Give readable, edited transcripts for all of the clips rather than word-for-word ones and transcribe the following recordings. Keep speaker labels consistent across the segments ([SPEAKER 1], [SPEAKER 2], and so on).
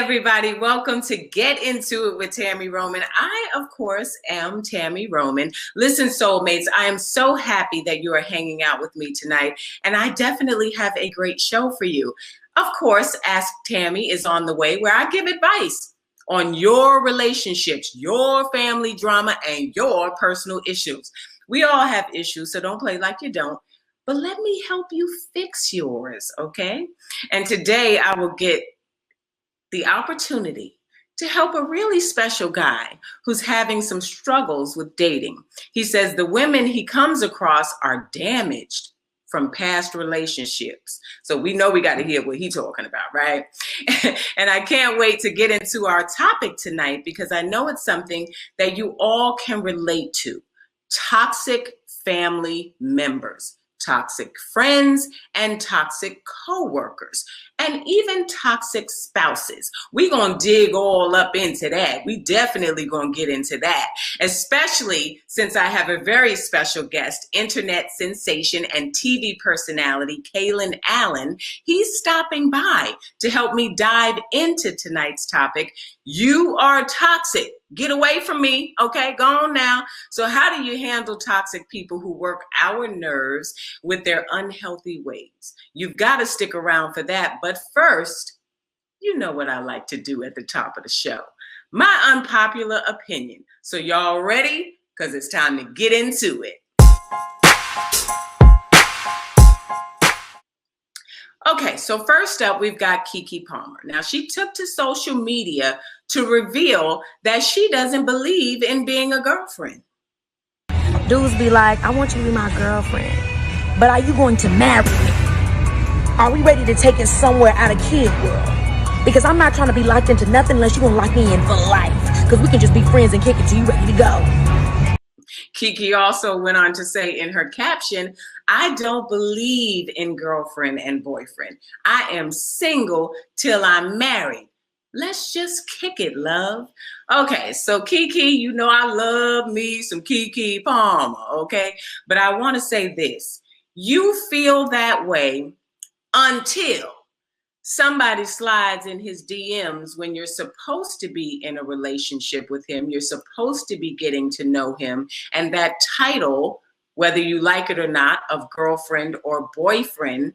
[SPEAKER 1] everybody. Welcome to Get Into It with Tammy Roman. I, of course, am Tammy Roman. Listen, soulmates, I am so happy that you are hanging out with me tonight, and I definitely have a great show for you. Of course, Ask Tammy is on the way, where I give advice on your relationships, your family drama, and your personal issues. We all have issues, so don't play like you don't. But let me help you fix yours, okay? And today I will get the opportunity to help a really special guy who's having some struggles with dating. He says the women he comes across are damaged from past relationships. So we know we got to hear what he's talking about, right? And I can't wait to get into our topic tonight because I know it's something that you all can relate to. Toxic family members, toxic friends, and toxic co-workers, and even toxic spouses. We're going to dig all up into that. We definitely going to get into that, especially since I have a very special guest, internet sensation and TV personality, Kalen Allen. He's stopping by to help me dive into tonight's topic. You are toxic. Get away from me, okay? Go on now. So how do you handle toxic people who work our nerves with their unhealthy ways? You've got to stick around for that. But first, you know what I like to do at the top of the show. My unpopular opinion. So y'all ready? Because it's time to get into it. Okay, so first up, we've got Kiki Palmer. Now, she took to social media to reveal that she doesn't believe in being a girlfriend.
[SPEAKER 2] Dudes be like, I want you to be my girlfriend, but are you going to marry me? Are we ready to take it somewhere out of kid world? Because I'm not trying to be locked into nothing unless you're going to lock me in for life. Because we can just be friends and kick it till you ready to go.
[SPEAKER 1] Kiki also went on to say in her caption, I don't believe in girlfriend and boyfriend. I am single till I'm married. Let's just kick it, love. Okay, so Kiki, you know I love me some Kiki Palmer, okay? But I want to say this. You feel that way until somebody slides in his DMs when you're supposed to be in a relationship with him. You're supposed to be getting to know him. And that title, whether you like it or not, of girlfriend or boyfriend,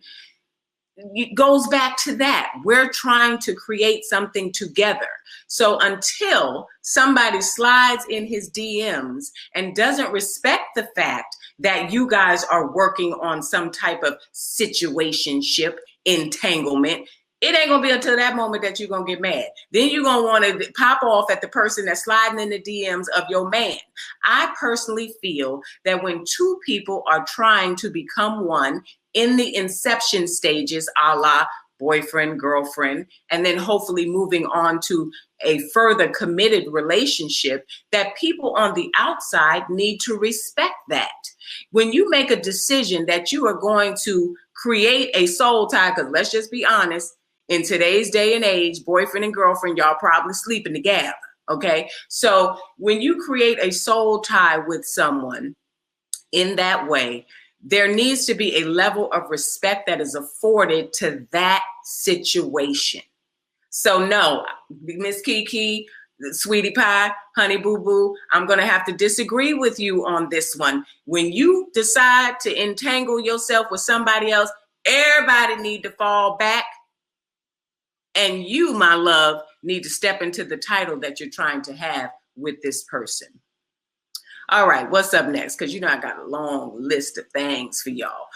[SPEAKER 1] it goes back to that. We're trying to create something together. So until somebody slides in his DMs and doesn't respect the fact that you guys are working on some type of situationship, entanglement, it ain't gonna be until that moment that you're gonna get mad. Then you're gonna want to pop off at the person that's sliding in the DMs of your man. I personally feel that when two people are trying to become one in the inception stages, a la boyfriend, girlfriend, and then hopefully moving on to a further committed relationship, that people on the outside need to respect that. When you make a decision that you are going to create a soul tie, because let's just be honest, in today's day and age, boyfriend and girlfriend, y'all probably sleeping together, okay? So when you create a soul tie with someone in that way, there needs to be a level of respect that is afforded to that situation. So no, Miss Kiki, sweetie pie, honey boo boo, I'm going to have to disagree with you on this one. When you decide to entangle yourself with somebody else, everybody need to fall back. And you, my love, need to step into the title that you're trying to have with this person. All right, what's up next? Because you know I got a long list of things for y'all.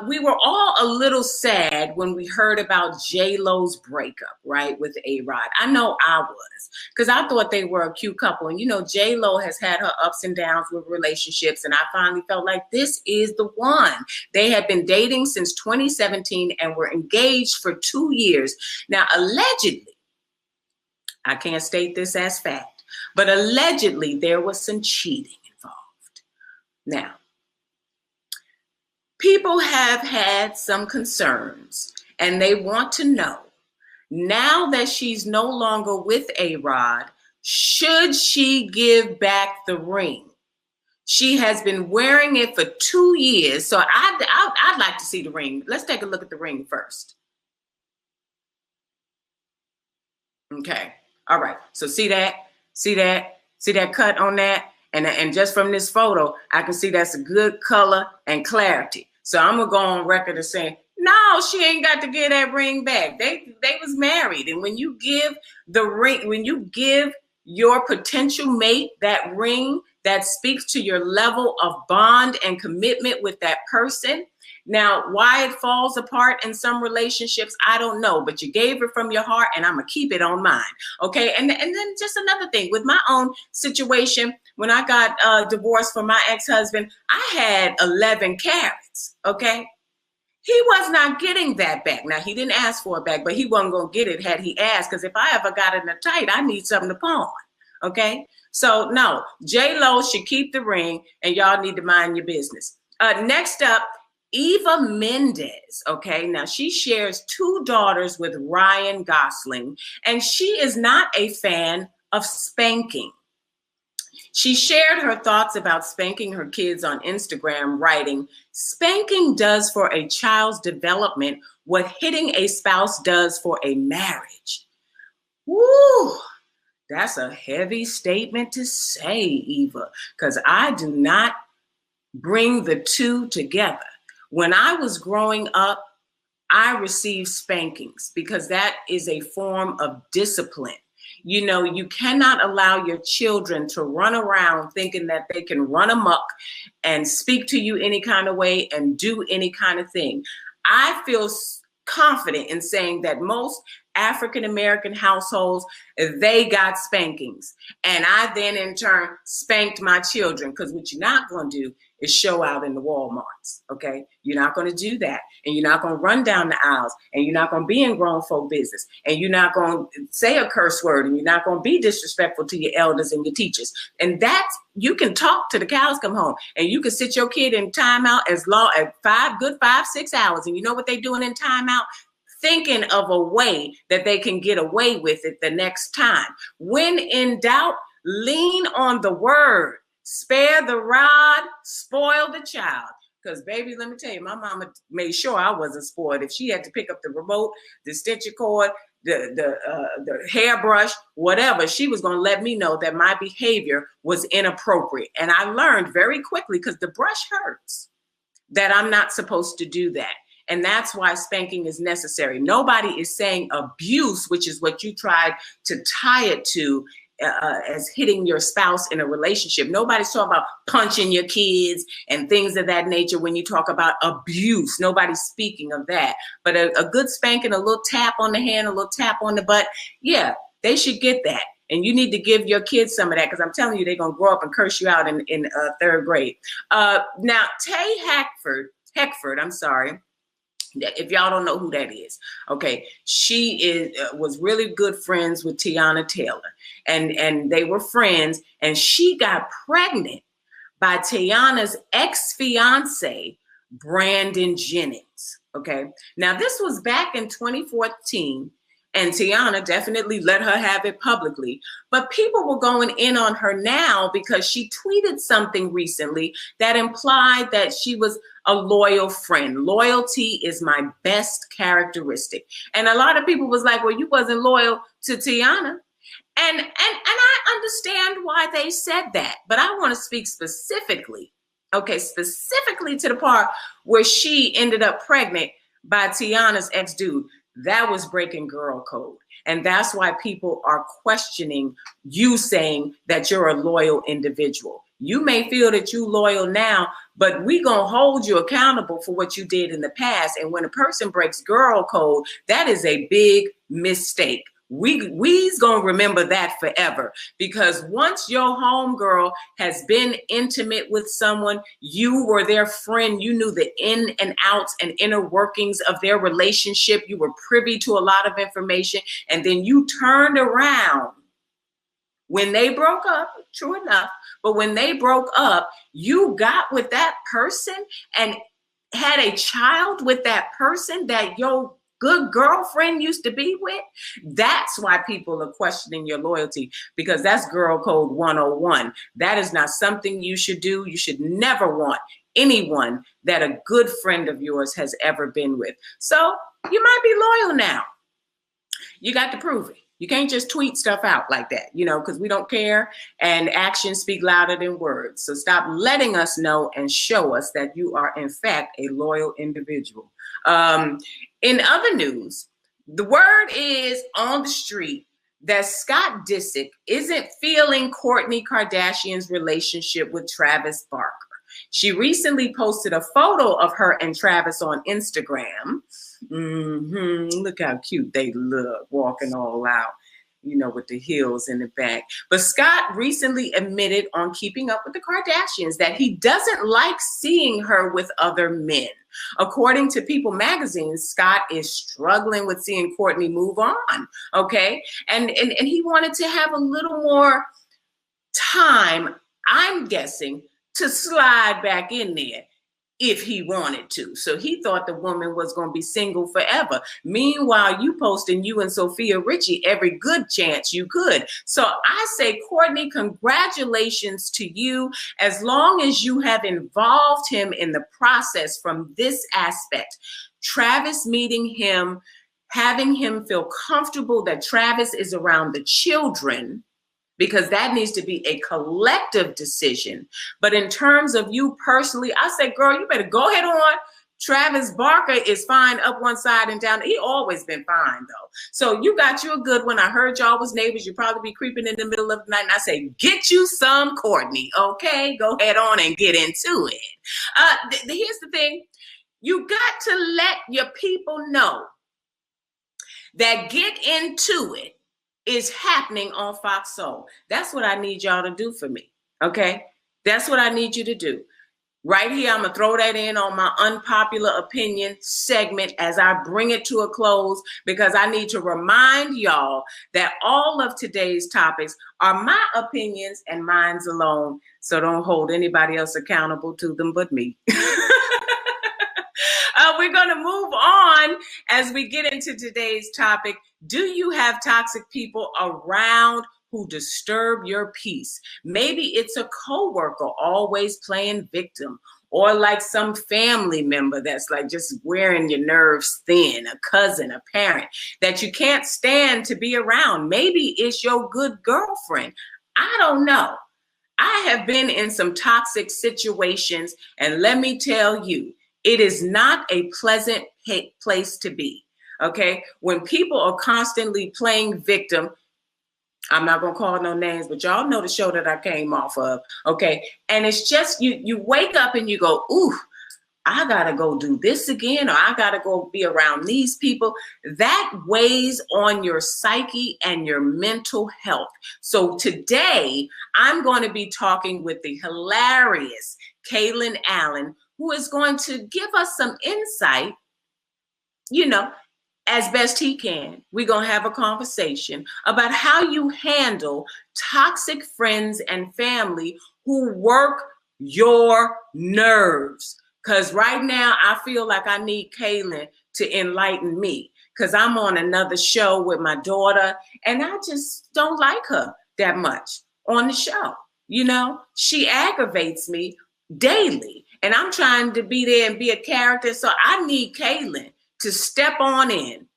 [SPEAKER 1] We were all a little sad when we heard about J-Lo's breakup, right, with A-Rod. I know I was, because I thought they were a cute couple. And you know, J-Lo has had her ups and downs with relationships, and I finally felt like this is the one. They had been dating since 2017 and were engaged for 2 years. Now, allegedly, I can't state this as fact, but allegedly there was some cheating involved. Now, people have had some concerns and they want to know, now that she's no longer with A-Rod, should she give back the ring? She has been wearing it for 2 years. So I'd like to see the ring. Let's take a look at the ring first. Okay. All right. So see that? See that cut on that? And just from this photo, I can see that's a good color and clarity. So I'm gonna go on record as saying, no, she ain't got to get that ring back. They was married. And when you give the ring, when you give your potential mate that ring that speaks to your level of bond and commitment with that person. Now, why it falls apart in some relationships, I don't know, but you gave it from your heart and I'm gonna keep it on mine. Okay. And then just another thing with my own situation, when I got divorced from my ex-husband, I had 11 carats. Okay. He was not getting that back. Now, he didn't ask for it back, but he wasn't going to get it had he asked, because if I ever got in a tight, I need something to pawn. Okay? So, no, J-Lo should keep the ring, and y'all need to mind your business. Next up, Eva Mendes. Okay? Now, she shares 2 daughters with Ryan Gosling, and she is not a fan of spanking. She shared her thoughts about spanking her kids on Instagram, writing, "Spanking does for a child's development what hitting a spouse does for a marriage." Woo, that's a heavy statement to say, Eva, because I do not bring the two together. When I was growing up, I received spankings because that is a form of discipline. You know, you cannot allow your children to run around thinking that they can run amok and speak to you any kind of way and do any kind of thing. I feel confident in saying that most African-American households, they got spankings. And I then in turn spanked my children, because what you're not going to do is show out in the Walmarts, okay? You're not going to do that. And you're not going to run down the aisles, and you're not going to be in grown folk business, and you're not going to say a curse word, and you're not going to be disrespectful to your elders and your teachers. And that's, you can talk to the cows come home, and you can sit your kid in timeout as long as 5-6 hours. And you know what they're doing in timeout? Thinking of a way that they can get away with it the next time. When in doubt, lean on the word. Spare the rod, spoil the child. Because, baby, let me tell you, my mama made sure I wasn't spoiled. If she had to pick up the remote, the stitcher cord, the hairbrush, whatever, she was going to let me know that my behavior was inappropriate. And I learned very quickly, because the brush hurts, that I'm not supposed to do that. And that's why spanking is necessary. Nobody is saying abuse, which is what you tried to tie it to as hitting your spouse in a relationship. Nobody's talking about punching your kids and things of that nature when you talk about abuse. Nobody's speaking of that. But a good spanking, a little tap on the hand, a little tap on the butt, yeah, they should get that. And you need to give your kids some of that, because I'm telling you, they're going to grow up and curse you out in 3rd grade. Now, Tay Heckford, I'm sorry. If y'all don't know who that is, okay, she was really good friends with Teyana Taylor, and they were friends, and she got pregnant by Teyana's ex-fiance, Brandon Jennings. Okay, now this was back in 2014, and Teyana definitely let her have it publicly, but people were going in on her now because she tweeted something recently that implied that she was a loyal friend. Loyalty is my best characteristic. And a lot of people was like, well, you wasn't loyal to Teyana. And I understand why they said that, but I want to speak specifically, okay, specifically to the part where she ended up pregnant by Teyana's ex-dude. That was breaking girl code. And that's why people are questioning you saying that you're a loyal individual. You may feel that you're loyal now, but we gonna hold you accountable for what you did in the past. And when a person breaks girl code, that is a big mistake. We's gonna remember that forever, because once your homegirl has been intimate with someone, you were their friend, you knew the in and outs and inner workings of their relationship, you were privy to a lot of information, and then you turned around when they broke up, true enough, but when they broke up, you got with that person and had a child with that person that your good girlfriend used to be with. That's why people are questioning your loyalty, because that's girl code 101. That is not something you should do. You should never want anyone that a good friend of yours has ever been with. So you might be loyal now. You got to prove it. You can't just tweet stuff out like that, because we don't care, and actions speak louder than words. So stop letting us know and show us that you are, in fact, a loyal individual. In other news, the word is on the street that Scott Disick isn't feeling Kourtney Kardashian's relationship with Travis Barker. She recently posted a photo of her and Travis on Instagram. Look how cute they look, walking all out, with the heels in the back. But Scott recently admitted on Keeping Up with the Kardashians that he doesn't like seeing her with other men. According to People magazine, Scott is struggling with seeing Kourtney move on, okay? And he wanted to have a little more time, I'm guessing, to slide back in there if he wanted to. So he thought the woman was going to be single forever. Meanwhile, you posting you and Sophia Richie every good chance you could. So I say, Kourtney, congratulations to you. As long as you have involved him in the process from this aspect, Travis meeting him, having him feel comfortable that Travis is around the children, because that needs to be a collective decision. But in terms of you personally, I say, girl, you better go ahead on. Travis Barker is fine up one side and down. He always been fine, though. So you got you a good one. I heard y'all was neighbors. You probably be creeping in the middle of the night. And I say, get you some Kourtney, okay? Go ahead on and get into it. Here's the thing. You got to let your people know that Get Into It is happening on Fox Soul. That's what I need y'all to do for me, okay? That's what I need you to do. Right here, I'm going to throw that in on my unpopular opinion segment as I bring it to a close, because I need to remind y'all that all of today's topics are my opinions and mine alone, so don't hold anybody else accountable to them but me. We're going to move on as we get into today's topic. Do you have toxic people around who disturb your peace? Maybe it's a coworker always playing victim, or like some family member that's like just wearing your nerves thin, a cousin, a parent that you can't stand to be around. Maybe it's your good girlfriend. I don't know. I have been in some toxic situations, and let me tell you, it is not a pleasant place to be, okay? When people are constantly playing victim, I'm not going to call no names, but y'all know the show that I came off of, okay? And it's just, you wake up and you go, ooh, I got to go do this again, or I got to go be around these people. That weighs on your psyche and your mental health. So today, I'm going to be talking with the hilarious Kailyn Allen, who is going to give us some insight, as best he can. We're going to have a conversation about how you handle toxic friends and family who work your nerves. Because right now, I feel like I need Kailyn to enlighten me, because I'm on another show with my daughter, and I just don't like her that much on the show. She aggravates me daily. And I'm trying to be there and be a character. So I need Kailyn to step on in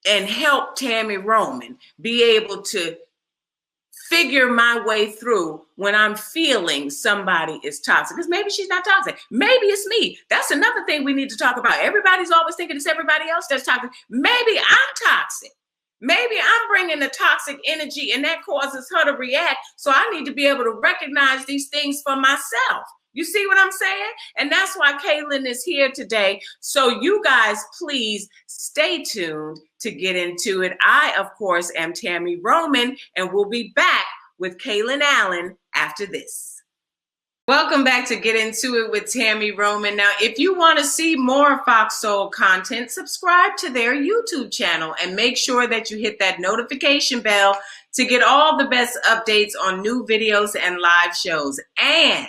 [SPEAKER 1] and help Tammy Roman be able to figure my way through when I'm feeling somebody is toxic. Because maybe she's not toxic. Maybe it's me. That's another thing we need to talk about. Everybody's always thinking it's everybody else that's toxic. Maybe I'm toxic. Maybe I'm bringing the toxic energy, and that causes her to react. So I need to be able to recognize these things for myself. You see what I'm saying? And that's why Kailyn is here today. So you guys, please stay tuned to Get Into It. I, of course, am Tammy Roman, and we'll be back with Kalen Allen after this. Welcome back to Get Into It with Tammy Roman. Now, if you want to see more Fox Soul content, subscribe to their YouTube channel and make sure that you hit that notification bell to get all the best updates on new videos and live shows. And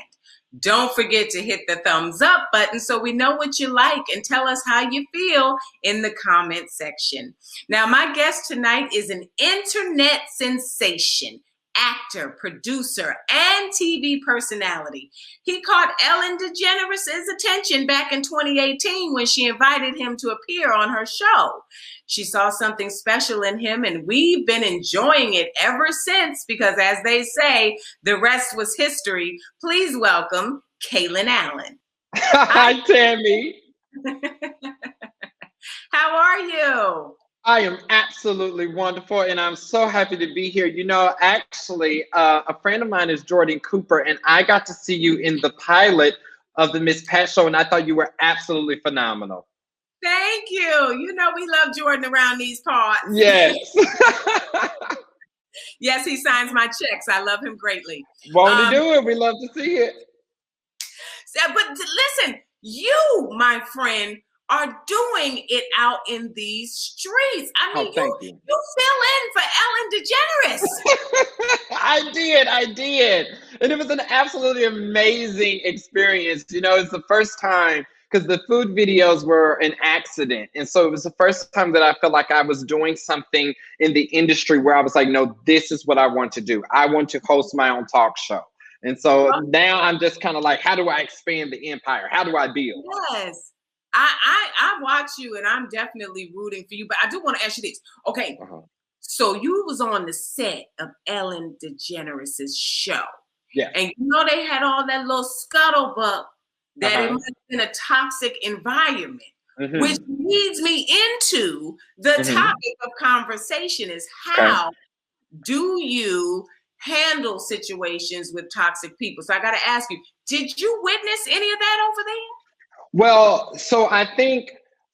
[SPEAKER 1] don't forget to hit the thumbs up button so we know what you like, and tell us how you feel in the comment section. Now, my guest tonight is an internet sensation actor, producer, and TV personality. He caught Ellen DeGeneres' attention back in 2018 when she invited him to appear on her show. She saw something special in him, and we've been enjoying it ever since because, as they say, the rest was history. Please welcome Kailyn Allen.
[SPEAKER 3] Hi, Tammy.
[SPEAKER 1] How are you?
[SPEAKER 3] I am absolutely wonderful, and I'm so happy to be here. You know, actually, a friend of mine is Jordan Cooper, and I got to see you in the pilot of the Miss Pat show, and I thought you were absolutely phenomenal.
[SPEAKER 1] Thank you. You know, we love Jordan around these parts.
[SPEAKER 3] Yes.
[SPEAKER 1] Yes, he signs my checks. I love him greatly.
[SPEAKER 3] Won't he do it? We love to see it.
[SPEAKER 1] But listen, you, my friend, are doing it out in these streets. I mean, you fill in for Ellen DeGeneres.
[SPEAKER 3] I did. And it was an absolutely amazing experience. You know, it's the first time, because the food videos were an accident. And so it was the first time that I felt like I was doing something in the industry where I was like, no, this is what I want to do. I want to host my own talk show. And so now I'm just kind of like, how do I expand the empire? How do I build?
[SPEAKER 1] Yes. I watch you, and I'm definitely rooting for you. But I do want to ask you this. Okay, so you was on the set of Ellen DeGeneres' show.
[SPEAKER 3] Yeah. And
[SPEAKER 1] you know they had all that little scuttlebutt that it must have been a toxic environment, which leads me into the topic of conversation is how do you handle situations with toxic people? So I got to ask you, did you witness any of that over there?
[SPEAKER 3] Well, so I think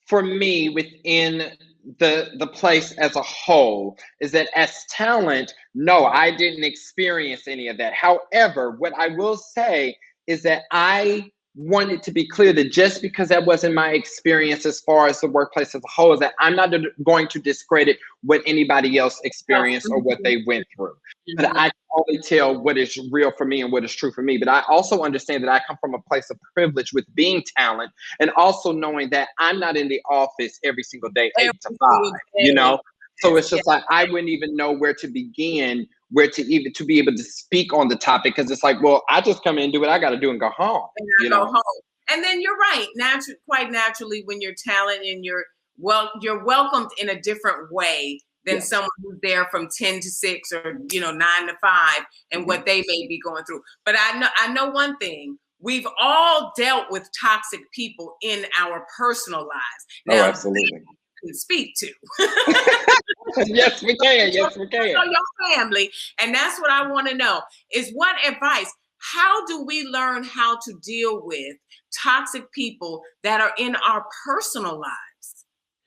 [SPEAKER 3] for me within the place as a whole is that as talent, no, I didn't experience any of that. However, what I will say is that I wanted to be clear that just because that wasn't my experience as far as the workplace as a whole, is that I'm not going to discredit what anybody else experienced or what they went through. But I can only tell what is real for me and what is true for me. But I also understand that I come from a place of privilege with being talent and also knowing that I'm not in the office every single day, 8 to 5, you know? So it's just like, I wouldn't even know where to begin, where to even to be able to speak on the topic. Cause it's like, well, I just come in and do what I got to do and go home.
[SPEAKER 1] Go home. And then you're right. Quite naturally, when you're talent and you're welcomed in a different way than someone who's there from 10 to 6 or, 9 to 5 and what they may be going through. But I know one thing. We've all dealt with toxic people in our personal lives. Now,
[SPEAKER 3] absolutely.
[SPEAKER 1] Can speak to.
[SPEAKER 3] Yes, we can. Yes, we can.
[SPEAKER 1] Your family. And that's what I want to know is what advice, how do we learn how to deal with toxic people that are in our personal lives?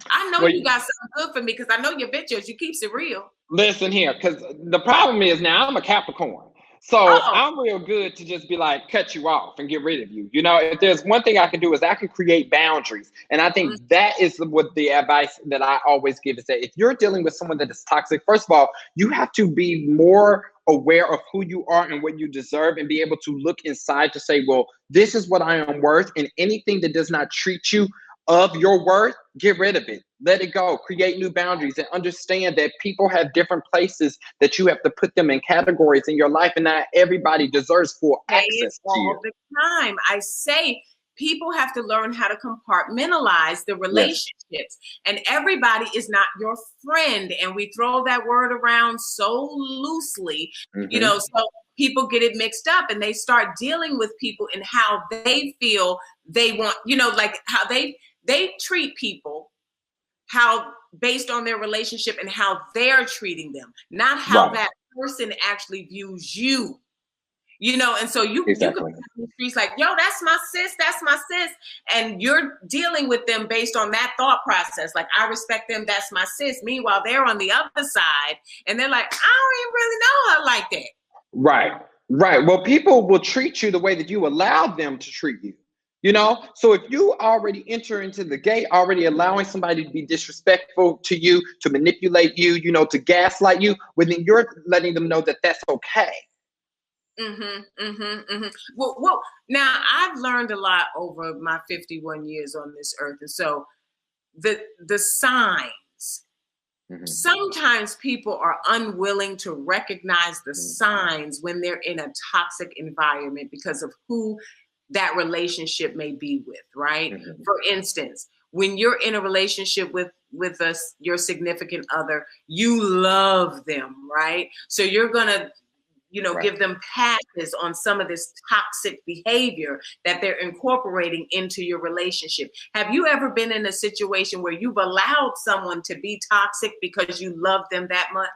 [SPEAKER 1] I know you got something good for me because I know your videos, you keeps it real.
[SPEAKER 3] Listen here, because the problem is now I'm a Capricorn. So I'm real good to just be like, cut you off and get rid of you. You know, if there's one thing I can do is I can create boundaries. And I think that is what the advice that I always give is that if you're dealing with someone that is toxic, first of all, you have to be more aware of who you are and what you deserve and be able to look inside to say, well, this is what I am worth. And anything that does not treat you of your worth, get rid of it. Let it go. Create new boundaries and understand that people have different places that you have to put them in categories in your life, and not everybody deserves full access to you.
[SPEAKER 1] All the time. I say people have to learn how to compartmentalize the relationships, and everybody is not your friend. And we throw that word around so loosely, so people get it mixed up and they start dealing with people and how they feel they want, like how they treat people, how based on their relationship and how they're treating them, not how that person actually views you, and so you can be in the streets like, yo, that's my sis, and you're dealing with them based on that thought process. Like, I respect them, that's my sis. Meanwhile, they're on the other side and they're like, I don't even really know her like that.
[SPEAKER 3] Right. Well, people will treat you the way that you allow them to treat you. So if you already enter into the gate, already allowing somebody to be disrespectful to you, to manipulate you, to gaslight you, well, then you're letting them know that that's okay.
[SPEAKER 1] Well, now I've learned a lot over my 51 years on this earth. And so the signs Sometimes people are unwilling to recognize the signs when they're in a toxic environment because of who that relationship may be with, right? For instance, when you're in a relationship with your significant other, you love them, right? So you're gonna, give them passes on some of this toxic behavior that they're incorporating into your relationship. Have you ever been in a situation where you've allowed someone to be toxic because you love them that much?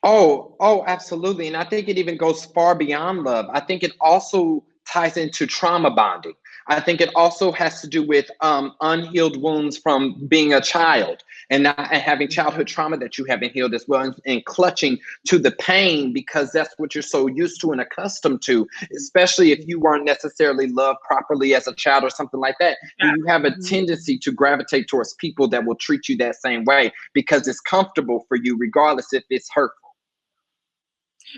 [SPEAKER 3] Oh, absolutely. And I think it even goes far beyond love. I think it also ties into trauma bonding. I think it also has to do with unhealed wounds from being a child and having childhood trauma that you haven't healed as well, and clutching to the pain because that's what you're so used to and accustomed to, especially if you weren't necessarily loved properly as a child or something like that. And you have a tendency to gravitate towards people that will treat you that same way because it's comfortable for you, regardless if it's hurtful.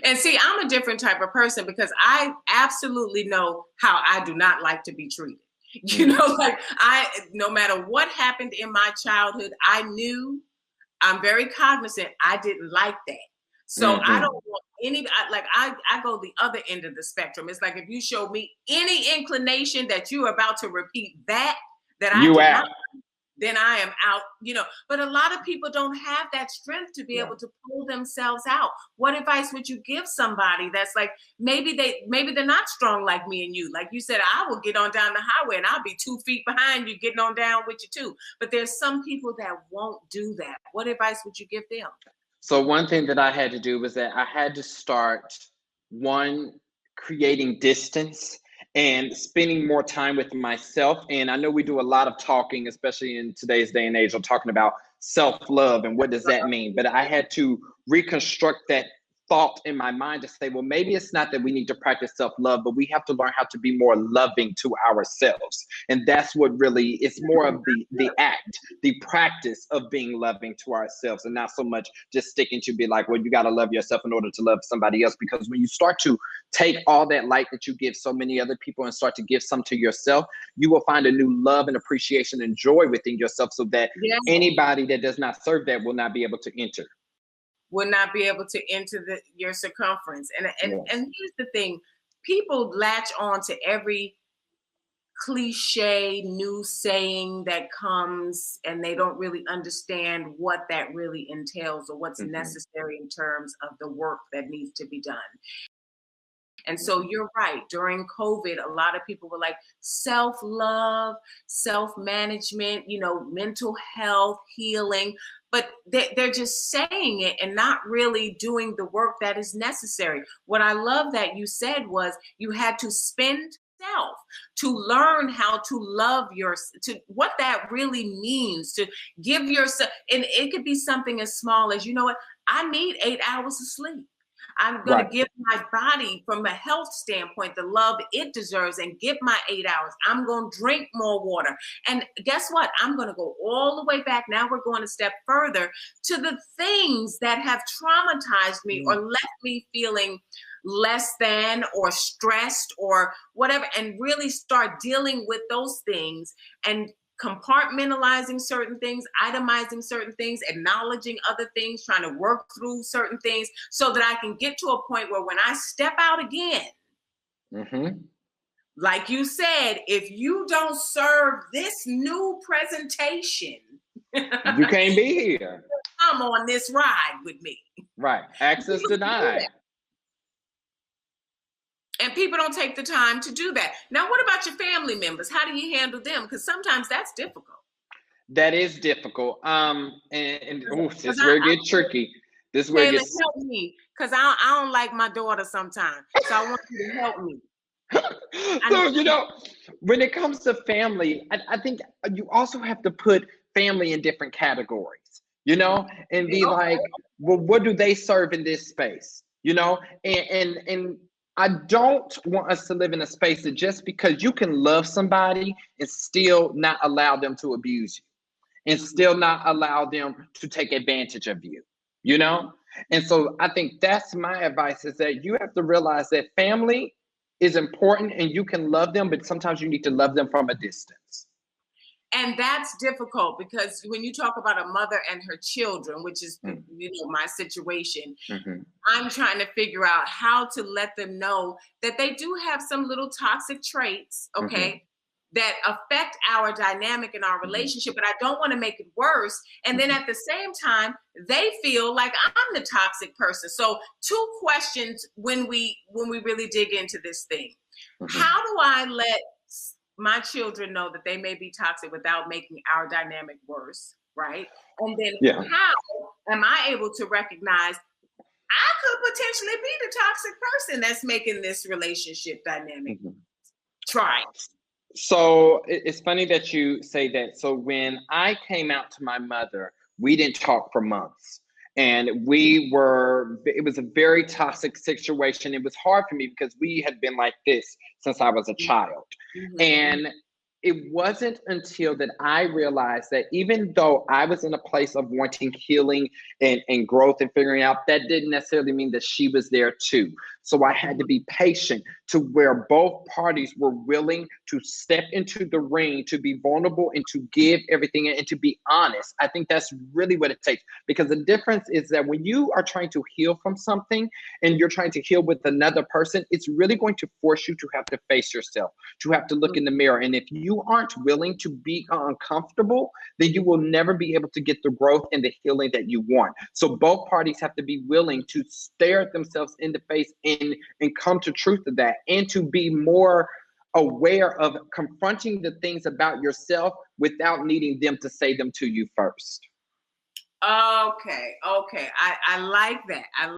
[SPEAKER 1] And see, I'm a different type of person because I absolutely know how I do not like to be treated. No matter what happened in my childhood, I'm very cognizant I didn't like that. So I don't want I go the other end of the spectrum. It's like if you show me any inclination that you're about to repeat that I do not, then I am out, But a lot of people don't have that strength to be able to pull themselves out. What advice would you give somebody that's like, maybe they're not strong like me and you? Like you said, I will get on down the highway and I'll be 2 feet behind you getting on down with you too. But there's some people that won't do that. What advice would you give them?
[SPEAKER 3] So one thing that I had to do was that I had to start creating distance and spending more time with myself. And I know we do a lot of talking, especially in today's day and age, of talking about self-love and what does that mean? But I had to reconstruct that thought in my mind to say, well, maybe it's not that we need to practice self-love, but we have to learn how to be more loving to ourselves. And that's what really, it's more of the act, the practice of being loving to ourselves, and not so much just sticking to be like, well, you got to love yourself in order to love somebody else. Because when you start to take all that light that you give so many other people and start to give some to yourself, you will find a new love and appreciation and joy within yourself, so that anybody that does not serve that will not be able to enter.
[SPEAKER 1] Will not be able to enter your circumference. And here's the thing, people latch on to every cliche new saying that comes, and they don't really understand what that really entails or what's necessary in terms of the work that needs to be done. And so you're right. During COVID, a lot of people were like, self-love, self-management, mental health, healing. But they're just saying it and not really doing the work that is necessary. What I love that you said was you had to spend self to learn how to love what that really means, to give yourself. And it could be something as small as, I need 8 hours of sleep. I'm going to give my body, from a health standpoint, the love it deserves and give my 8 hours. I'm going to drink more water. And guess what? I'm going to go all the way back. Now we're going a step further to the things that have traumatized me or left me feeling less than or stressed or whatever, and really start dealing with those things and compartmentalizing certain things, itemizing certain things, acknowledging other things, trying to work through certain things so that I can get to a point where when I step out again, like you said, if you don't serve this new presentation,
[SPEAKER 3] you can't be here.
[SPEAKER 1] Come on this ride with me.
[SPEAKER 3] Right. Access denied.
[SPEAKER 1] And people don't take the time to do that. Now, what about your family members? How do you handle them? Because sometimes that's difficult.
[SPEAKER 3] That is difficult. This is where it gets tricky. This is where it gets.
[SPEAKER 1] Help me, because I don't like my daughter sometimes. So I want you to help me.
[SPEAKER 3] So, when it comes to family, I think you also have to put family in different categories, and be like, well, what do they serve in this space? And I don't want us to live in a space that just because you can love somebody and still not allow them to abuse you and still not allow them to take advantage of you, And so I think that's my advice, is that you have to realize that family is important and you can love them, but sometimes you need to love them from a distance.
[SPEAKER 1] And that's difficult because when you talk about a mother and her children, which is, my situation, I'm trying to figure out how to let them know that they do have some little toxic traits, okay, that affect our dynamic in our relationship, but I don't want to make it worse. And then at the same time, they feel like I'm the toxic person. So 2 questions when we really dig into this thing. How do I let my children know that they may be toxic without making our dynamic worse, right? And then how am I able to recognize I could potentially be the toxic person that's making this relationship dynamic try?
[SPEAKER 3] So it's funny that you say that. So when I came out to my mother, we didn't talk for months. And it was a very toxic situation. It was hard for me because we had been like this since I was a child. And it wasn't until that I realized that even though I was in a place of wanting healing and growth and figuring out, that didn't necessarily mean that she was there too. So I had to be patient to where both parties were willing to step into the ring, to be vulnerable and to give everything and to be honest. I think that's really what it takes, because the difference is that when you are trying to heal from something and you're trying to heal with another person, it's really going to force you to have to face yourself, to have to look in the mirror. And if you aren't willing to be uncomfortable, then you will never be able to get the growth and the healing that you want. So both parties have to be willing to stare at themselves in the face and come to truth of that, and to be more aware of confronting the things about yourself without needing them to say them to you first.
[SPEAKER 1] Okay. I like that. I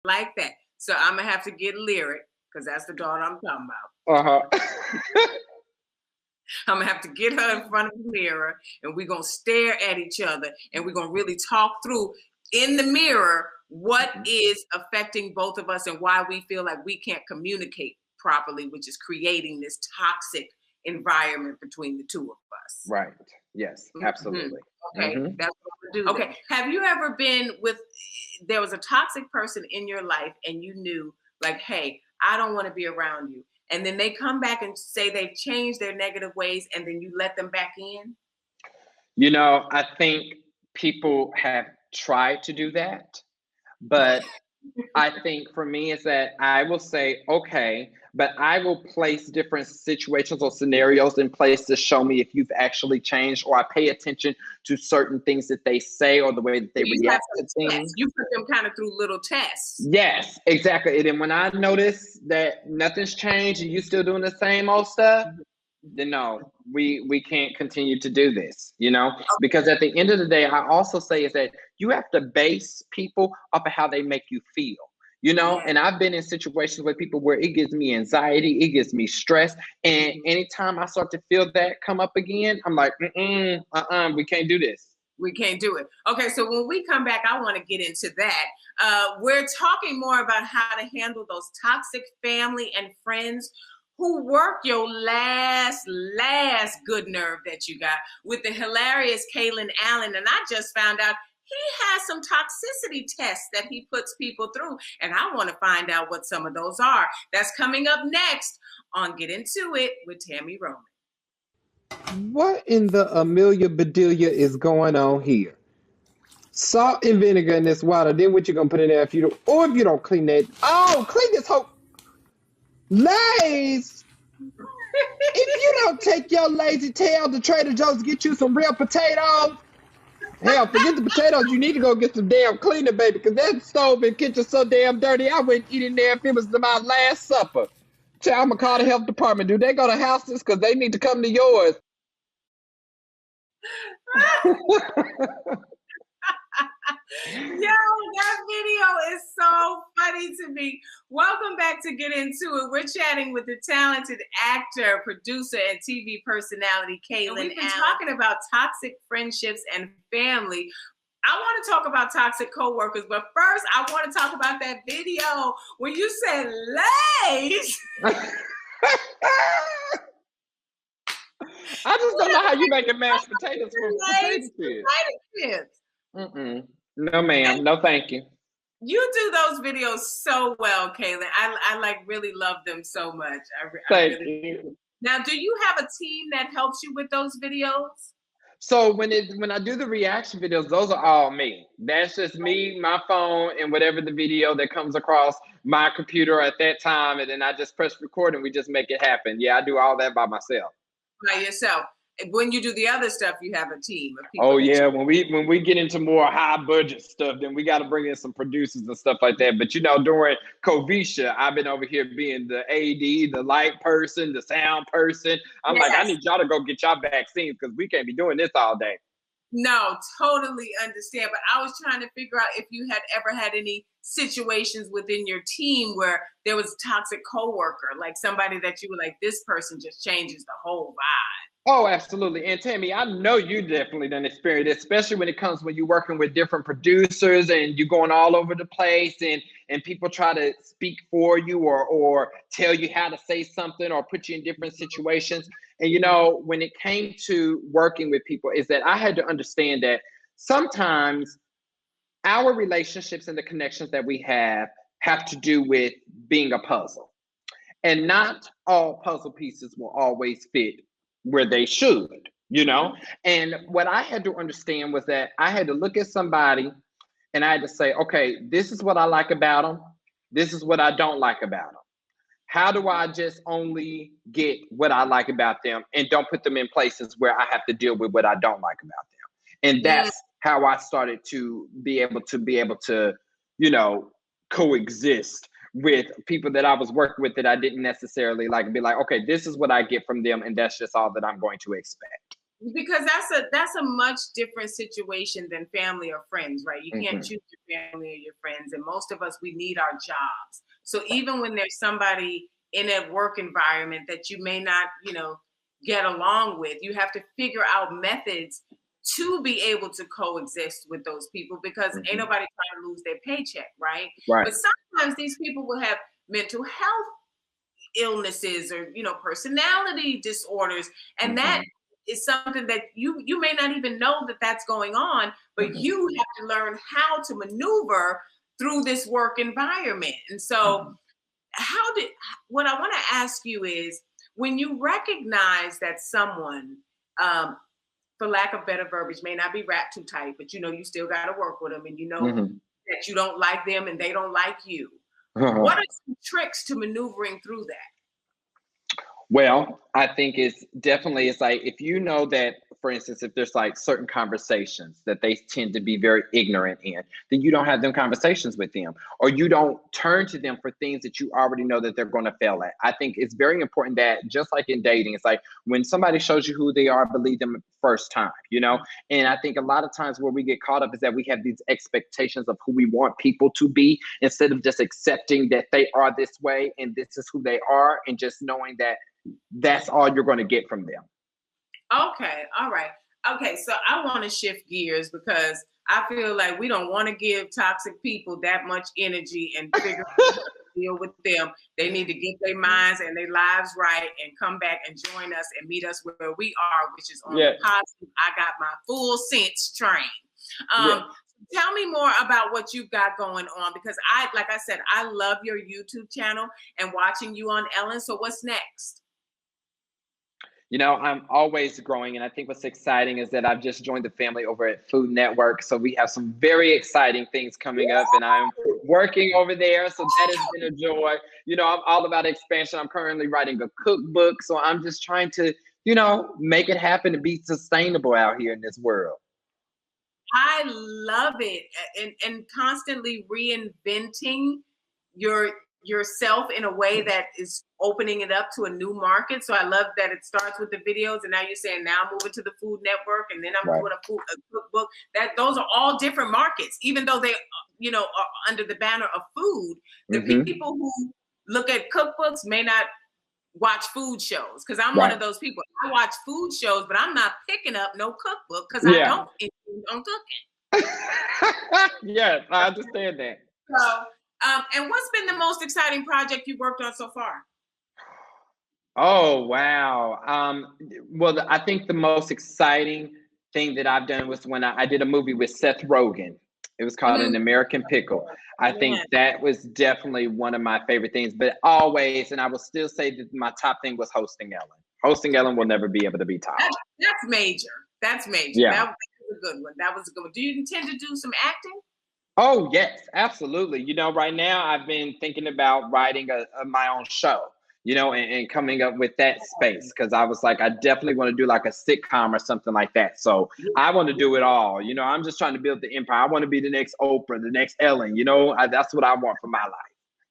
[SPEAKER 1] like that. So I'm gonna have to get lyric, because that's the daughter I'm talking about. I'm gonna have to get her in front of the mirror, and we're gonna stare at each other, and we're gonna really talk through in the mirror what is affecting both of us and why we feel like we can't communicate properly, which is creating this toxic environment between the two of us.
[SPEAKER 3] Right. Yes, absolutely.
[SPEAKER 1] Okay, that's what we'll do. Okay, have you ever been there was a toxic person in your life and you knew, like, hey, I don't want to be around you, and then they come back and say they've changed their negative ways, and then you let them back in?
[SPEAKER 3] You know, I think people have tried to do that, but I think for me is that I will say, okay, but I will place different situations or scenarios in place to show me if you've actually changed, or I pay attention to certain things that they say or the way that they react to things.
[SPEAKER 1] You put them kind of through little tests.
[SPEAKER 3] Yes, exactly. And then when I notice that nothing's changed and you still doing the same old stuff, then no, we can't continue to do this, because at the end of the day, I also say is that you have to base people off of how they make you feel, and I've been in situations with people where it gives me anxiety, it gives me stress. And anytime I start to feel that come up again, I'm like, we can't do this.
[SPEAKER 1] We can't do it. Okay, so when we come back, I want to get into that. We're talking more about how to handle those toxic family and friends who work your last good nerve that you got, with the hilarious Kailyn Allen. And I just found out he has some toxicity tests that he puts people through, and I want to find out what some of those are. That's coming up next on Get Into It with Tammy Roman.
[SPEAKER 4] What in the Amelia Bedelia is going on here? Salt and vinegar in this water. Then what you gonna put in there if you don't clean that? Oh, clean this whole Lays. If you don't take your lazy tail to Trader Joe's to get you some real potatoes, hell, forget the potatoes. You need to go get some damn cleaner, baby, because that stove and kitchen so damn dirty. I wouldn't eat in there if it was my last supper. I'm gonna call the health department. Do they go to houses? Because they need to come to yours.
[SPEAKER 1] Yo, that video is so funny to me. Welcome back to Get Into It. We're chatting with the talented actor, producer, and TV personality Kalen Allen. We've been talking about toxic friendships and family. I want to talk about toxic coworkers, but first I want to talk about that video when you said Lays.
[SPEAKER 3] I just don't know how you make mashed potatoes from potato chips. No, ma'am. No, thank you.
[SPEAKER 1] You do those videos so well, Kalen. I like really love them so much.
[SPEAKER 3] Thank you.
[SPEAKER 1] Now, do you have a team that helps you with those videos?
[SPEAKER 3] So when I do the reaction videos, those are all me. That's just me, my phone, and whatever the video that comes across my computer at that time, and then I just press record and we just make it happen. Yeah, I do all that by myself.
[SPEAKER 1] By yourself. When you do the other stuff, you have a team of people.
[SPEAKER 3] Oh yeah, when we get into more high budget stuff, then we got to bring in some producers and stuff like that. But during Covisha, I've been over here being the AD, the light person, the sound person. I'm like, I need y'all to go get y'all vaccines because we can't be doing this all day.
[SPEAKER 1] No, totally understand. But I was trying to figure out if you had ever had any situations within your team where there was a toxic coworker, like somebody that you were like, this person just changes the whole vibe.
[SPEAKER 3] Oh, absolutely. And Tammy, I know you definitely done experience it, especially when you're working with different producers and you're going all over the place and people try to speak for you or tell you how to say something or put you in different situations. And, when it came to working with people is that I had to understand that sometimes our relationships and the connections that we have to do with being a puzzle. And not all puzzle pieces will always fit where they should, And what I had to understand was that I had to look at somebody and I had to say, okay, this is what I like about them. This is what I don't like about them. How do I just only get what I like about them and don't put them in places where I have to deal with what I don't like about them? And that's how I started to be able to, coexist with people that I was working with that I didn't necessarily like, and be like, okay, this is what I get from them, and that's just all that I'm going to expect.
[SPEAKER 1] Because that's a much different situation than family or friends, right? You can't choose your family or your friends, and most of us, we need our jobs. So even when there's somebody in a work environment that you may not, get along with, you have to figure out methods to be able to coexist with those people, because ain't nobody trying to lose their paycheck, right? But sometimes these people will have mental health illnesses or, personality disorders. And that is something that you may not even know that that's going on, but you have to learn how to maneuver through this work environment. And so what I want to ask you is, when you recognize that someone, for lack of better verbiage, may not be wrapped too tight, but you still got to work with them, and that you don't like them and they don't like you. What are some tricks to maneuvering through that?
[SPEAKER 3] Well, I think it's like, if you know that, for instance, if there's like certain conversations that they tend to be very ignorant in, then you don't have them conversations with them, or you don't turn to them for things that you already know that they're going to fail at. I think it's very important that, just like in dating, it's like when somebody shows you who they are, believe them first time, And I think a lot of times where we get caught up is that we have these expectations of who we want people to be, instead of just accepting that they are this way and this is who they are, and just knowing that that's all you're going to get from them. Okay.
[SPEAKER 1] All right. Okay. So I want to shift gears, because I feel like we don't want to give toxic people that much energy and figure out how to deal with them. They need to get their minds and their lives right and come back and join us and meet us where we are, which is on the positive I got my full sense train. Tell me more about what you've got going on, because like I said, I love your YouTube channel and watching you on Ellen. So what's next?
[SPEAKER 3] I'm always growing, and I think what's exciting is that I've just joined the family over at Food Network. So we have some very exciting things coming up, and I'm working over there. So that has been a joy. I'm all about expansion. I'm currently writing a cookbook. So I'm just trying to, make it happen and be sustainable out here in this world.
[SPEAKER 1] I love it. And constantly reinventing yourself in a way that is opening it up to a new market. So I love that it starts with the videos, and now you're saying now I'm moving to the Food Network, and then I'm doing a cookbook. Those are all different markets, even though they are under the banner of food. The people who look at cookbooks may not watch food shows, because I'm one of those people. I watch food shows, but I'm not picking up no cookbook because I don't intend on cooking.
[SPEAKER 3] Yes, I understand that.
[SPEAKER 1] So and what's been the most exciting project you've worked on so far?
[SPEAKER 3] Oh, wow. Well, I think the most exciting thing that I've done was when I did a movie with Seth Rogen. It was called An American Pickle. I think that was definitely one of my favorite things, but always, and I will still say that my top thing was hosting Ellen. Hosting Ellen will never be able to be topped.
[SPEAKER 1] That's major. That's major.
[SPEAKER 3] Yeah.
[SPEAKER 1] That was a good one. That was a good one. Do you intend to do some acting?
[SPEAKER 3] Oh, yes, absolutely. You know, right now I've been thinking about writing my own show, you know, and coming up with that space, because I was like, I definitely want to do like a sitcom or something like that. So I want to do it all. You know, I'm just trying to build the empire. I want to be the next Oprah, the next Ellen. You know, that's what I want for my life.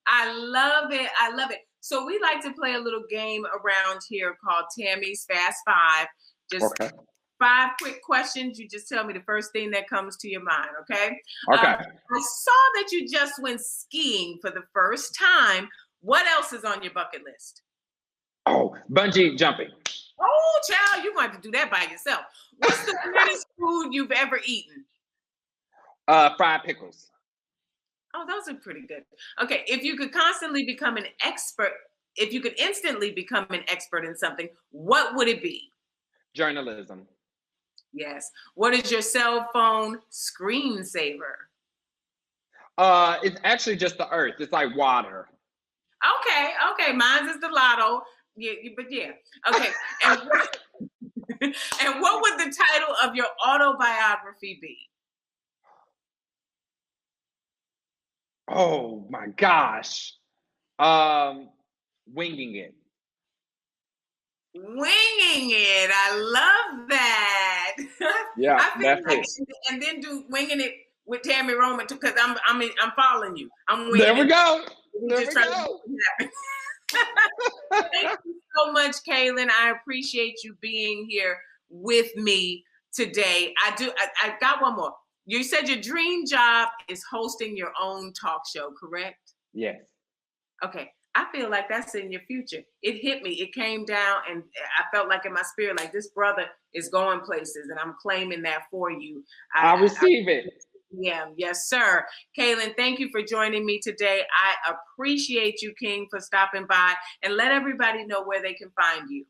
[SPEAKER 1] I love it. I love it. So we like to play a little game around here called Tammy's Fast Five. Just
[SPEAKER 3] Okay.
[SPEAKER 1] 5 quick questions. You just tell me the first thing that comes to your mind, okay?
[SPEAKER 3] Okay.
[SPEAKER 1] I saw that you just went skiing for the first time. What else is on your bucket list?
[SPEAKER 3] Oh, bungee jumping.
[SPEAKER 1] Oh, child, you're going to have to do that by yourself. What's the weirdest food you've ever eaten?
[SPEAKER 3] Fried pickles.
[SPEAKER 1] Oh, those are pretty good. Okay, if you could instantly become an expert in something, what would it be?
[SPEAKER 3] Journalism.
[SPEAKER 1] Yes. What is your cell phone screensaver?
[SPEAKER 3] It's actually just the earth. It's like water.
[SPEAKER 1] Okay. Mine is the lotto. Yeah, but yeah. Okay. And what would the title of your autobiography be?
[SPEAKER 3] Oh my gosh. Winging it.
[SPEAKER 1] Winging it. I love that.
[SPEAKER 3] Yeah,
[SPEAKER 1] I feel
[SPEAKER 3] that's
[SPEAKER 1] like
[SPEAKER 3] it.
[SPEAKER 1] and then do winging it with Tammy Roman too, because I'm following you. I'm winging
[SPEAKER 3] There we
[SPEAKER 1] it.
[SPEAKER 3] go.
[SPEAKER 1] We're
[SPEAKER 3] There
[SPEAKER 1] just
[SPEAKER 3] we
[SPEAKER 1] trying to
[SPEAKER 3] go.
[SPEAKER 1] make it happen. Thank you so much, Kailyn. I appreciate you being here with me today. I got one more. You said your dream job is hosting your own talk show, correct?
[SPEAKER 3] Yes.
[SPEAKER 1] Okay. I feel like that's in your future. It hit me. It came down, and I felt like in my spirit, like this brother is going places, and I'm claiming that for you.
[SPEAKER 3] I'll receive it.
[SPEAKER 1] Yeah, yes, sir. Kailyn, thank you for joining me today. I appreciate you, King, for stopping by, and let everybody know where they can find you.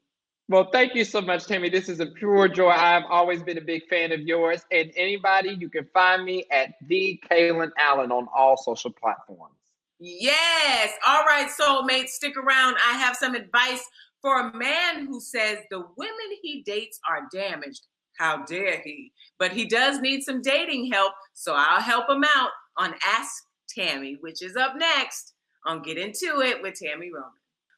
[SPEAKER 3] Well, thank you so much, Tammy. This is a pure joy. I've always been a big fan of yours. And anybody, you can find me at the Kailyn Allen on all social platforms.
[SPEAKER 1] Yes. All right, soulmates, stick around. I have some advice for a man who says the women he dates are damaged. How dare he? But he does need some dating help, so I'll help him out on Ask Tammy, which is up next on Get Into It with Tammy Roman.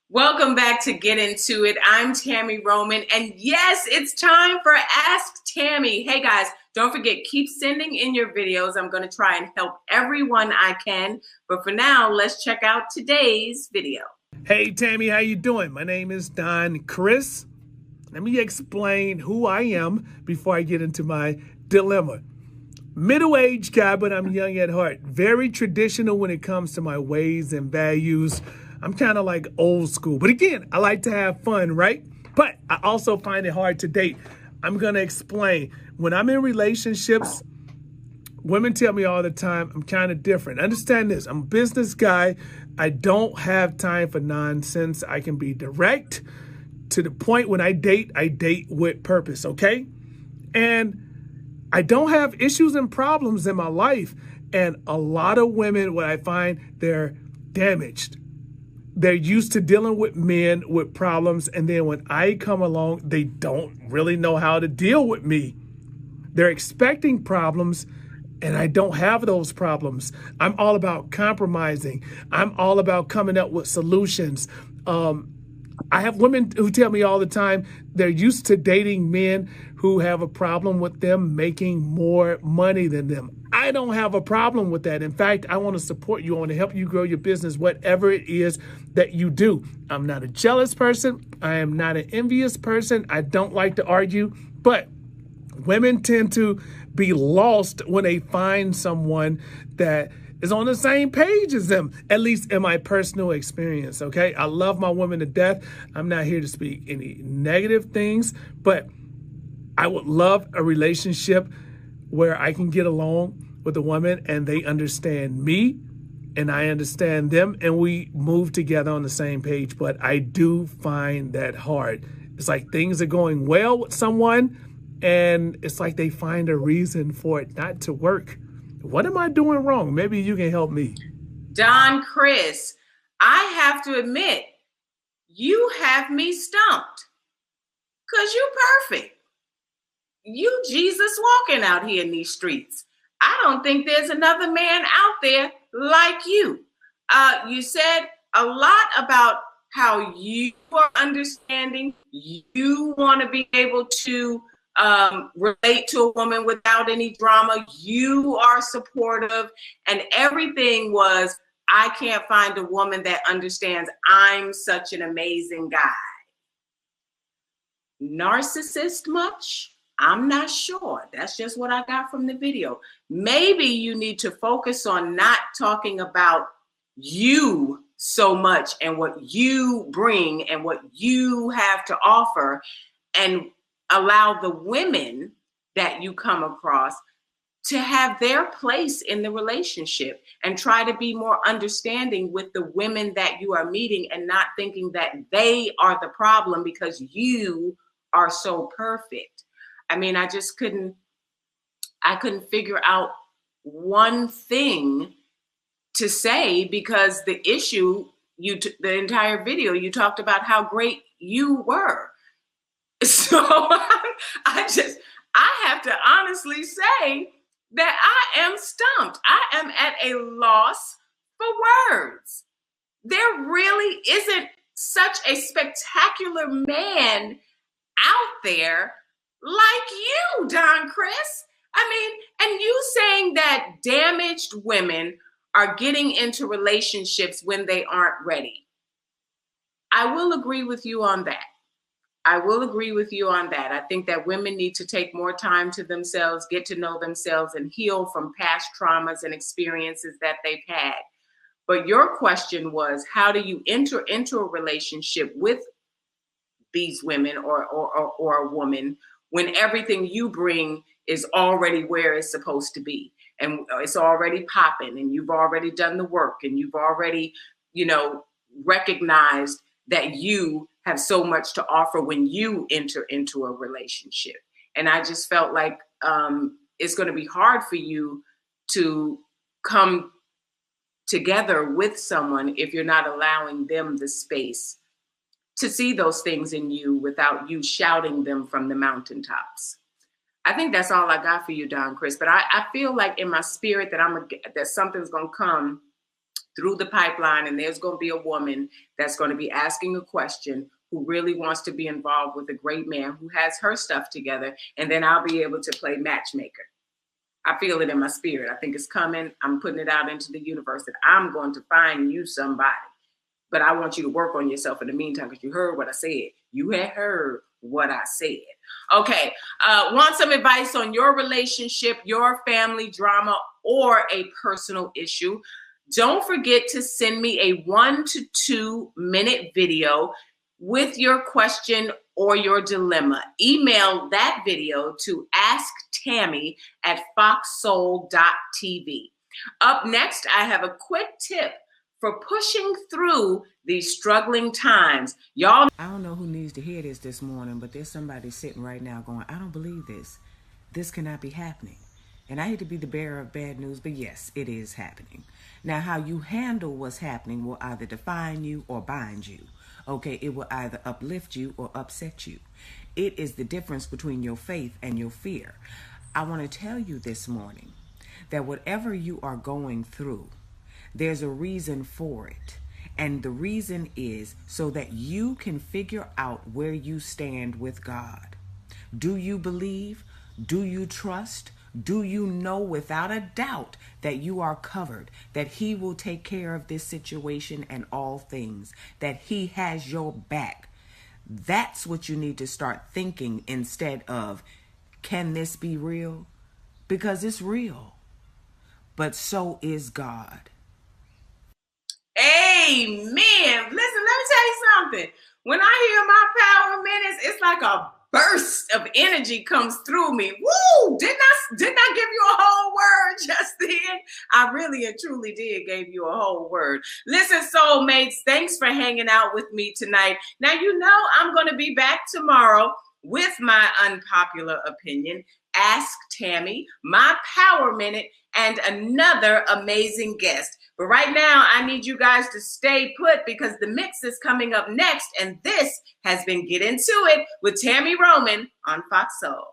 [SPEAKER 1] Welcome back to Get Into It. I'm Tammy Roman, and yes, it's time for Ask Tammy. Hey guys, don't forget, keep sending in your videos. I'm going to try and help everyone I can, but for now, let's check out today's video.
[SPEAKER 5] Hey Tammy, how you doing? My name is Don Chris. Let me explain who I am before I get into my dilemma. Middle-aged guy, but I'm young at heart. Very traditional when it comes to my ways and values. I'm kind of like old school. But again, I like to have fun, right? But I also find it hard to date. I'm going to explain. When I'm in relationships, women tell me all the time, I'm kind of different. Understand this. I'm a business guy. I don't have time for nonsense. I can be direct. To the point when I date with purpose, okay? And I don't have issues and problems in my life. And a lot of women, what I find, they're damaged. They're used to dealing with men with problems. And then when I come along, they don't really know how to deal with me. They're expecting problems, and I don't have those problems. I'm all about compromising. I'm all about coming up with solutions. I have women who tell me all the time they're used to dating men who have a problem with them making more money than them. I don't have a problem with that. In fact, I want to support you. I want to help you grow your business, whatever it is that you do. I'm not a jealous person. I am not an envious person. I don't like to argue, but women tend to be lost when they find someone that is on the same page as them, at least in my personal experience, okay? I love my women to death. I'm not here to speak any negative things, but I would love a relationship where I can get along with a woman and they understand me and I understand them and we move together on the same page. But I do find that hard. It's like things are going well with someone and it's like they find a reason for it not to work. What am I doing wrong? Maybe you can help me.
[SPEAKER 1] Don Chris, I have to admit, you have me stumped. Because you perfect. You Jesus walking out here in these streets. I don't think there's another man out there like you. You said a lot about how you are understanding. You want to be able to relate to a woman without any drama. You are supportive, and everything was, I can't find a woman that understands I'm such an amazing guy. Narcissist much? I'm not sure. That's just what I got from the video. Maybe you need to focus on not talking about you so much and what you bring and what you have to offer, and allow the women that you come across to have their place in the relationship, and try to be more understanding with the women that you are meeting, and not thinking that they are the problem because you are so perfect. I mean, I couldn't figure out one thing to say, because the issue, the entire video, you talked about how great you were. So I have to honestly say that I am stumped. I am at a loss for words. There really isn't such a spectacular man out there like you, Don Chris. I mean, and you saying that damaged women are getting into relationships when they aren't ready. I will agree with you on that. I think that women need to take more time to themselves, get to know themselves, and heal from past traumas and experiences that they've had. But your question was, how do you enter into a relationship with these women or a woman when everything you bring is already where it's supposed to be, and it's already popping, and you've already done the work, and you've already, recognized that you have so much to offer when you enter into a relationship. And I just felt like it's going to be hard for you to come together with someone if you're not allowing them the space to see those things in you without you shouting them from the mountaintops. I think that's all I got for you, Don Chris. But I feel like in my spirit that something's going to come through the pipeline, and there's going to be a woman that's going to be asking a question, who really wants to be involved with a great man who has her stuff together, and then I'll be able to play matchmaker. I feel it in my spirit. I think it's coming. I'm putting it out into the universe that I'm going to find you somebody. But I want you to work on yourself in the meantime, because you heard what I said. You had heard what I said. Okay. Want some advice on your relationship, your family drama, or a personal issue? Don't forget to send me a 1 to 2 minute video with your question or your dilemma. Email that video to asktammy@foxsoul.tv. Up next, I have a quick tip for pushing through these struggling times. Y'all,
[SPEAKER 6] I don't know who needs to hear this morning, but there's somebody sitting right now going, I don't believe this. This cannot be happening. And I hate to be the bearer of bad news, but yes, it is happening. Now, how you handle what's happening will either define you or bind you. Okay, it will either uplift you or upset you. It is the difference between your faith and your fear. I want to tell you this morning that whatever you are going through, there's a reason for it. And the reason is so that you can figure out where you stand with God. Do you believe? Do you trust? Do you know without a doubt that you are covered, that He will take care of this situation and all things, that He has your back? That's what you need to start thinking instead of, can this be real? Because it's real. But so is God.
[SPEAKER 1] Amen. Listen, let me tell you something. When I hear my power minutes, it's like a burst of energy comes through me. Woo! Didn't I give you a whole word just then? I really and truly did give you a whole word. Listen, soulmates, thanks for hanging out with me tonight. Now, I'm going to be back tomorrow with my unpopular opinion. Ask Tammy, my power minute, and another amazing guest. But right now, I need you guys to stay put because the mix is coming up next. And this has been Get Into It with Tammy Roman on Fox Soul.